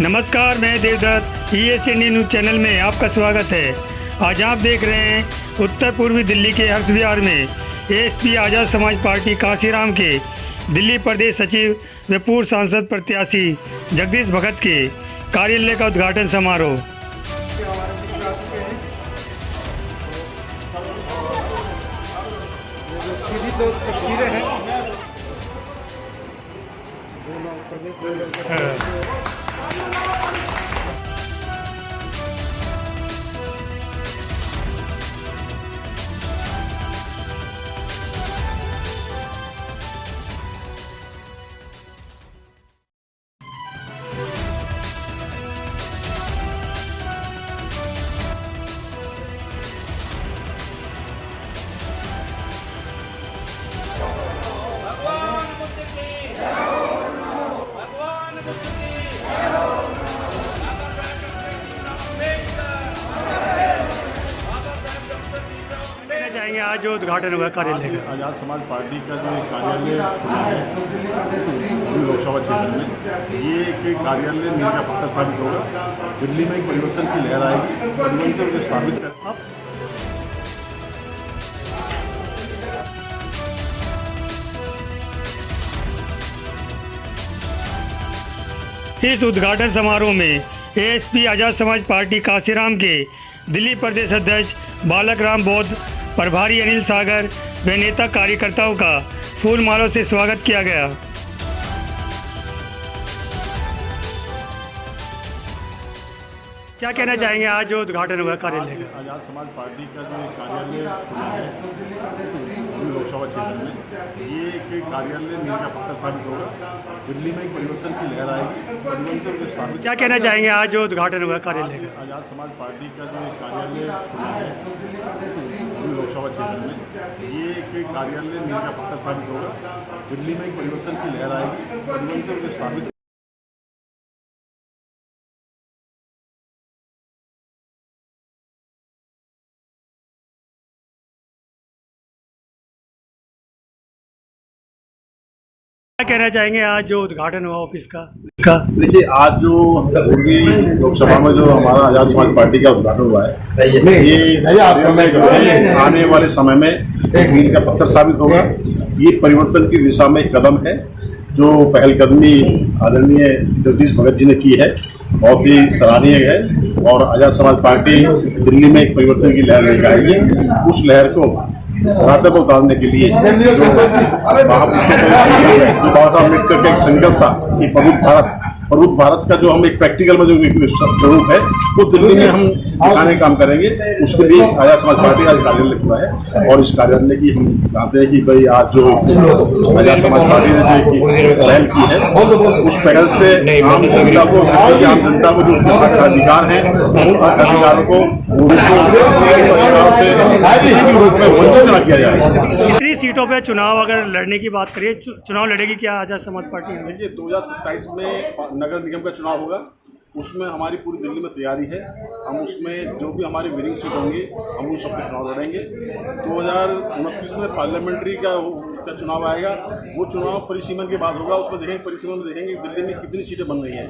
नमस्कार, मैं Devdutt ESN news channel में आपका स्वागत है। आज आप देख रहे हैं उत्तर पूर्वी दिल्ली के हर्ष विहार में ASP आज़ाद समाज पार्टी कांशीराम के दिल्ली प्रदेश सचिव व पूर्व सांसद प्रत्याशी जगदीश भगत के कार्यालय का उद्घाटन समारोह। चाहेंगे आज जो उद्घाटन हुआ कार्यालय का, आज़ाद समाज पार्टी का जो कार्यालय खुला है लोकसभा क्षेत्र में, ये एक कार्यालय मील का पत्थर साबित होगा। दिल्ली में एक परिवर्तन की लहर आएगी, परिवर्तन को साबित कर। इस उद्घाटन समारोह में ASP आज़ाद समाज पार्टी कांशीराम के दिल्ली प्रदेश अध्यक्ष बालक राम बौद्ध, प्रभारी अनिल सागर व नेता कार्यकर्ताओं का फूल मालों से स्वागत किया गया। क्या कहना चाहेंगे आज जो उद्घाटन हुआ कार्यालय का? आज़ाद समाज पार्टी का जो कार्यालय खुला है लोकसभा क्षेत्र में, ये एक कार्यालय मील का पत्थर साबित होगा। दिल्ली में एक परिवर्तन की लहर आएगी, परिवर्तन को साबित। क्या कहना चाहेंगे आज जो उद्घाटन हुआ कार्यालय का? आज़ाद समाज पार्टी का जो कार्यालय खुला है लोकसभा क्षेत्र में, ये एक कार्यालय मील का पत्थर साबित होगा। दिल्ली में एक परिवर्तन की लहर आएगी, परिवर्तन को साबित। क्या कहना चाहेंगे आज जो उद्घाटन हुआ ऑफिस का? देखिए, आज जो पूर्वी लोकसभा में जो हमारा आज़ाद समाज पार्टी का उद्घाटन हुआ है, ये आने वाले समय में एक मील का पत्थर साबित होगा। ये परिवर्तन की दिशा में एक कदम है जो पहलकदमी आदरणीय जगदीश भगत जी ने की है, बहुत ही सराहनीय है। और आज़ाद समाज पार्टी दिल्ली में एक परिवर्तन की लहर लेकर आएगी। उस लहर को धरातल पर उतारने के लिए जो बाबा साहब अम्बेडकर का एक संकल्प था कि प्रबुद्ध भारत का जो हम एक प्रैक्टिकल में जो स्वरूप है वो दिल्ली में हम दिखाने का काम करेंगे। उसके लिए आज़ाद समाज पार्टी आज कार्यालय खुला है और इस कार्यालय की हम जानते हैं कि भाई आज जो आज़ाद समाज पार्टी ने जो पहल की है, उस पहल से आम जनता को जो अधिकार है, उन अधिकारों को किसी भी रूप में वंचित न किया जाए। कितनी सीटों पे चुनाव अगर लड़ने की बात करिए, चुनाव लड़ेगी क्या आज़ाद समाज पार्टी? देखिए, 2027 में नगर निगम का चुनाव होगा, उसमें हमारी पूरी दिल्ली में तैयारी है। हम उसमें जो भी हमारी विनिंग सीट होंगी, हम उन सब पे चुनाव लड़ेंगे। 2029 में पार्लियामेंट्री का चुनाव आएगा, वो चुनाव परिसीमन के बाद होगा। उसमें देखेंगे, परिसीमन में देखेंगे दिल्ली में कितनी सीटें बन रही हैं।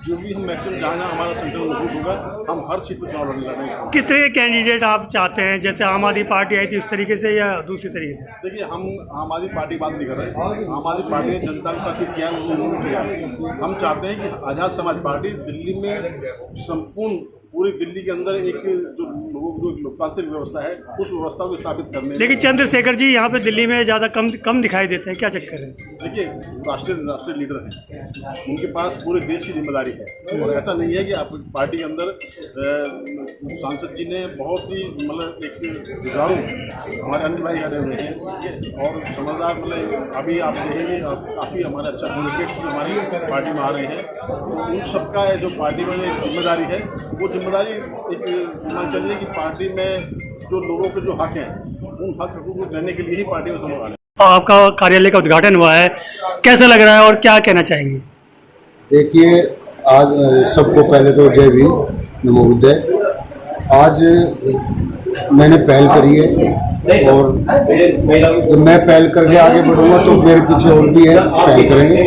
जो भी हम मैक्सिमम जहाँ हमारा सेंटर मजबूत होगा, हम हर सीट पर चुनाव लड़ेंगे। किस तरह के कैंडिडेट आप चाहते हैं? जैसे आम आदमी पार्टी आई थी उस तरीके से या दूसरी तरीके से? देखिए, हम आम आदमी पार्टी बात नहीं कर रहे। आम आदमी पार्टी ने जनता के साथ किया है, उन्होंने किया है। हम चाहते हैं कि आज़ाद समाज पार्टी दिल्ली में संपूर्ण पूरी दिल्ली के अंदर एक जो लोगों जो लोकतांत्रिक व्यवस्था है, उस व्यवस्था को स्थापित करने। लेकिन चंद्रशेखर जी यहाँ पे दिल्ली में ज़्यादा कम दिखाई देते हैं, क्या चक्कर है? देखिए, राष्ट्रीय लीडर हैं, उनके पास पूरे देश की जिम्मेदारी है। और ऐसा नहीं है कि आप पार्टी के अंदर सांसद जी ने बहुत ही मतलब एक जुझारू हमारे अन्य भाई खड़े हुए हैं और समझदार, मतलब अभी आप देखेंगे काफ़ी हमारे अच्छा एडवोकेट्स हमारी पार्टी में आ रहे हैं। तो उन सबका जो पार्टी में जो जिम्मेदारी है, वो जिम्मेदारी एक मान चलिए कि पार्टी में जो लोगों के जो हक हैं, उन हक को देने के लिए ही पार्टी में सब लोग आ रहे हैं। आपका कार्यालय का उद्घाटन हुआ है, कैसा लग रहा है और क्या कहना चाहेंगे? देखिए, आज सबको पहले तो जय भीम, नमो बुद्धाय। आज मैंने पहल करी है और जब मैं पहल करके आगे बढ़ूंगा तो मेरे पीछे और भी है पहल करेंगे।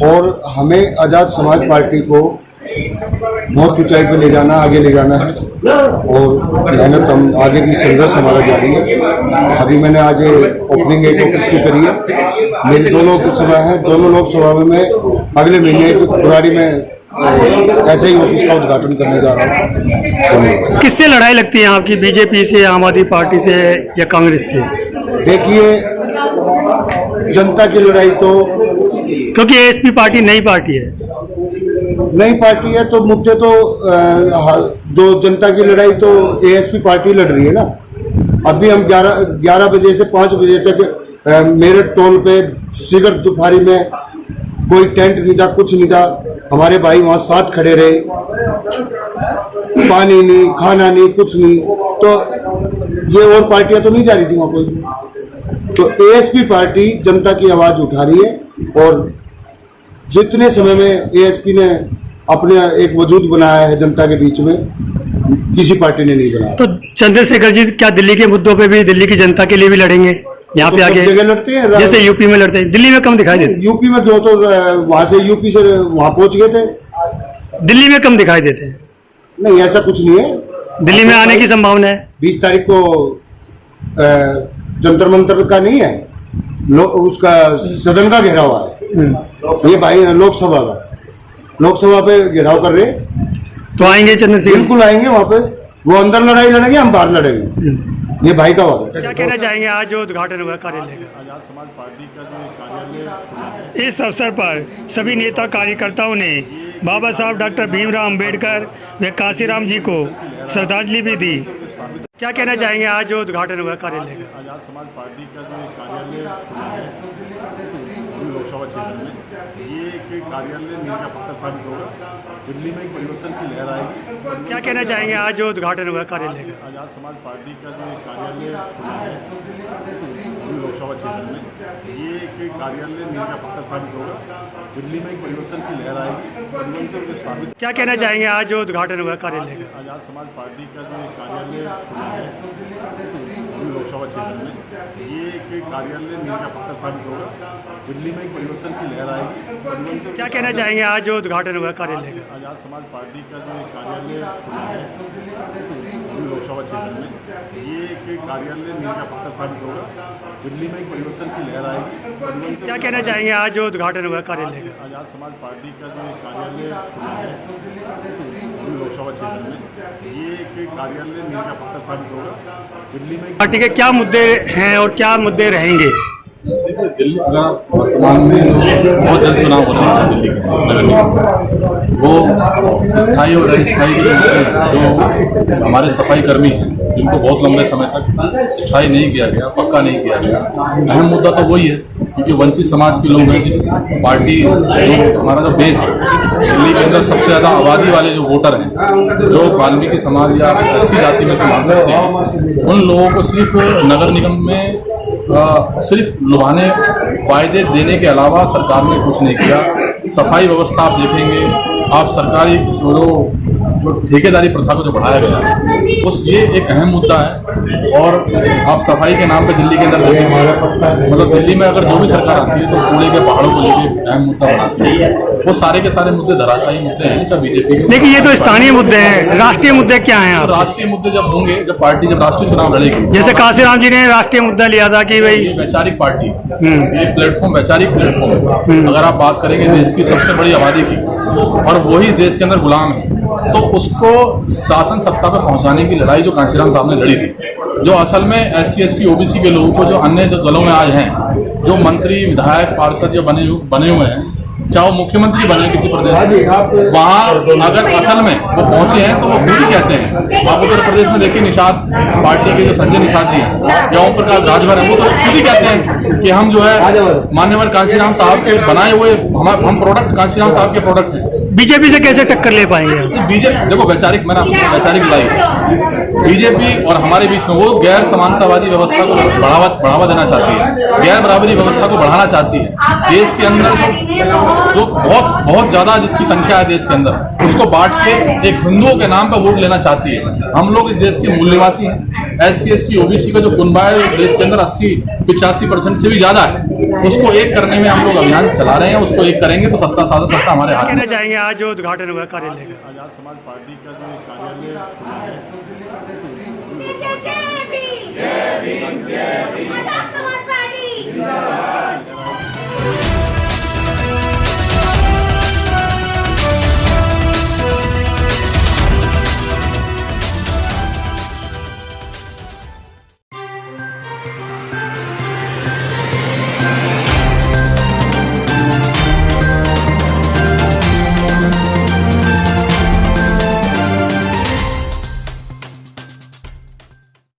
और हमें आज़ाद समाज पार्टी को बहुत ऊंचाई पे ले जाना, आगे ले जाना है और मेहनत हम आगे भी संघर्ष हमारा जारी है। अभी मैंने आज ओपनिंग एक ऑफिस की करी है। मेरी 2 लोकसभा है, दोनों लोकसभा में मैं अगले महीने फरवरी में ऐसे ही ऑफिस का उद्घाटन करने जा रहा हूँ। किससे लड़ाई लगती है आपकी, बीजेपी से, आम आदमी पार्टी से या कांग्रेस से? देखिए, जनता की लड़ाई तो, क्योंकि एएसपी पार्टी नई पार्टी है। नई पार्टी है तो मुद्दे तो जो जनता की लड़ाई तो एएसपी पार्टी लड़ रही है ना। अभी हम 11 बजे से 5 बजे तक मेरठ टोल पे सिगर दुपारी में कोई टेंट नहीं था, कुछ नहीं था। हमारे भाई वहां साथ खड़े रहे, पानी नहीं, खाना नहीं, कुछ नहीं। तो ये और पार्टियां तो नहीं जा रही थी वहां कोई। तो एएसपी पार्टी जनता की आवाज उठा रही है और जितने समय में एएसपी ने अपने एक वजूद बनाया है जनता के बीच में, किसी पार्टी ने नहीं बनाया। तो चंद्रशेखर जी क्या दिल्ली के मुद्दों पे भी दिल्ली की जनता के लिए भी लड़ेंगे? यहाँ पे तो आगे जगह लड़ते हैं, जैसे यूपी में लड़ते हैं, दिल्ली में कम दिखाई देते? यूपी में जो तो वहां से यूपी से वहां पहुंच गए थे, दिल्ली में कम दिखाई देते हैं। नहीं ऐसा कुछ नहीं है। दिल्ली में आने की संभावना है। 20 तारीख को जंतर मंतर का नहीं है, उसका सदन का घेराव है। ये भाई लोकसभा पे घेराव कर रहे। तो आएंगे चंद्रशेखर? बिल्कुल आएंगे वहां पे। वो अंदर लड़ाई लड़ेंगे, हम बाहर लड़ेंगे। ये भाई का वादा। क्या कहना चाहेंगे आज जो उद्घाटन हुआ कार्यालय का? आजाद समाज पार्टी का जो कार्यालय खुला है, इस अवसर पर सभी नेता कार्यकर्ताओं ने बाबा साहब डॉक्टर भीमराव अंबेडकर व काशीराम जी को श्रद्धांजलि भी दी। क्या कहना चाहेंगे आज जो उद्घाटन हुआ कार्यालय का? आजाद समाज पार्टी का जो कार्यालय खुला है लोकसभा क्षेत्र में, ये एक कार्यालय मील का पत्थर साबित होगा। दिल्ली में एक परिवर्तन की लहर आएगी। क्या कहना चाहेंगे आज जो उद्घाटन हुआ कार्यालय का? आजाद समाज पार्टी का जो कार्यालय खुला है लोकसभा क्षेत्र में, ये एक कार्यालय मील का पत्थर साबित होगा। दिल्ली में एक परिवर्तन की लहर आएगी। परिवर्तन के साबित। क्या कहना चाहेंगे आज जो उद्घाटन हुआ कार्यालय का? आजाद समाज पार्टी का जो कार्यालय खुला है लोकसभा क्षेत्र में, ये एक कार्यालय मील का पत्थर साबित होगा। दिल्ली में एक परिवर्तन की लहर आएगी। क्या कहना चाहेंगे आज जो उद्घाटन हुआ कार्यालय का? आजाद समाज पार्टी का जो कार्यालय खुला है लोकसभा क्षेत्र में, ये एक कार्यालय मील का पत्थर साबित होगा। दिल्ली में एक परिवर्तन की लहर आएगी। क्या कहना चाहेंगे आज जो उद्घाटन हुआ कार्यालय का? आजाद समाज पार्टी का जो कार्यालय खुला है लोकसभा क्षेत्र में, ये एक कार्यालय मील का पत्थर साबित होगा। दिल्ली में पार्टी के क्या मुद्दे हैं और क्या मुद्दे रहेंगे? देखिए, दिल्ली का वर्तमान में बहुत जल्द चुनाव हो रहा है। दिल्ली के नगर निगम वो स्थायी और अस्थायी जो हमारे सफाई कर्मी हैं, जिनको बहुत लंबे समय तक स्थायी नहीं किया गया, पक्का नहीं किया गया। अहम मुद्दा तो वही है, क्योंकि वंचित समाज के लोग हैं। जिस पार्टी जो हमारा जो बेस है दिल्ली के अंदर, सबसे ज़्यादा आबादी वाले जो वोटर हैं, जो वाल्मीकि समाज या एससी जाति में से मान सकते हैं, उन लोगों को सिर्फ नगर निगम में सिर्फ लुभाने, वायदे देने के अलावा सरकार ने कुछ नहीं किया। सफाई व्यवस्था आप देखेंगे, आप सरकारी जो ठेकेदारी प्रथा को जो बढ़ाया गया, उस ये एक अहम मुद्दा है। और आप सफाई के नाम पे दिल्ली के अंदर देखेंगे, मतलब दिल्ली में अगर जो भी सरकार आती है तो कूड़े के पहाड़ों को लेकर अहम मुद्दा बनाती है। वो सारे के सारे मुद्दे धराशायी मुद्दे हैं, चाहे बीजेपी के। लेकिन ये तो स्थानीय मुद्दे हैं, राष्ट्रीय मुद्दे क्या हैं? तो राष्ट्रीय मुद्दे जब होंगे, जब पार्टी जब राष्ट्रीय चुनाव लड़ेगी, जैसे काशीराम जी ने राष्ट्रीय मुद्दा लिया था कि भाई ये वैचारिक पार्टी, ये प्लेटफॉर्म वैचारिक प्लेटफॉर्म है। अगर आप बात करेंगे देश की सबसे बड़ी आबादी की, और वही देश के अंदर गुलाम है, तो उसको शासन सत्ता पर पहुंचाने की लड़ाई जो कांशीराम साहब ने लड़ी थी, जो असल में SC ST OBC के लोगों को, जो अन्य दलों में आज हैं, जो मंत्री विधायक पार्षद या बने हुए हैं, चाहे वो मुख्यमंत्री बने किसी प्रदेश, वहाँ अगर असल में वो पहुंचे हैं तो वो खुद ही कहते हैं। आप उत्तर प्रदेश में देखिए, निषाद पार्टी के जो संजय निषाद जी हैं या ओम प्रकाश राजभर है, वो तो खुद ही कहते हैं कि हम जो है मान्यवर कांशीराम साहब के बनाए हुए, हम प्रोडक्ट कांशीराम साहब के प्रोडक्ट हैं। बीजेपी से कैसे टक्कर ले पाएंगे? बीजेपी देखो, वैचारिक, मैंने आपको वैचारिक लाई, बीजेपी और हमारे बीच में वो गैर समानतावादी व्यवस्था को बढ़ावा देना चाहती है, गैर बराबरी व्यवस्था को बढ़ाना चाहती है। देश के अंदर जो बहुत ज्यादा जिसकी संख्या है देश के अंदर, उसको बांट के एक हिंदुओं के नाम पर वोट लेना चाहती है। हम लोग इस देश के मूल निवासी हैं, SC/ST OBC का जो कुनबा है देश के अंदर 80-85% से भी ज्यादा है, उसको एक करने में हम लोग अभियान चला रहे हैं। उसको एक करेंगे तो सत्ता हमारे हाथ में। कहना चाहेंगे आज जो उद्घाटन हुआ कार्यालय का? आजाद समाज पार्टी का जो कार्यालय खुला है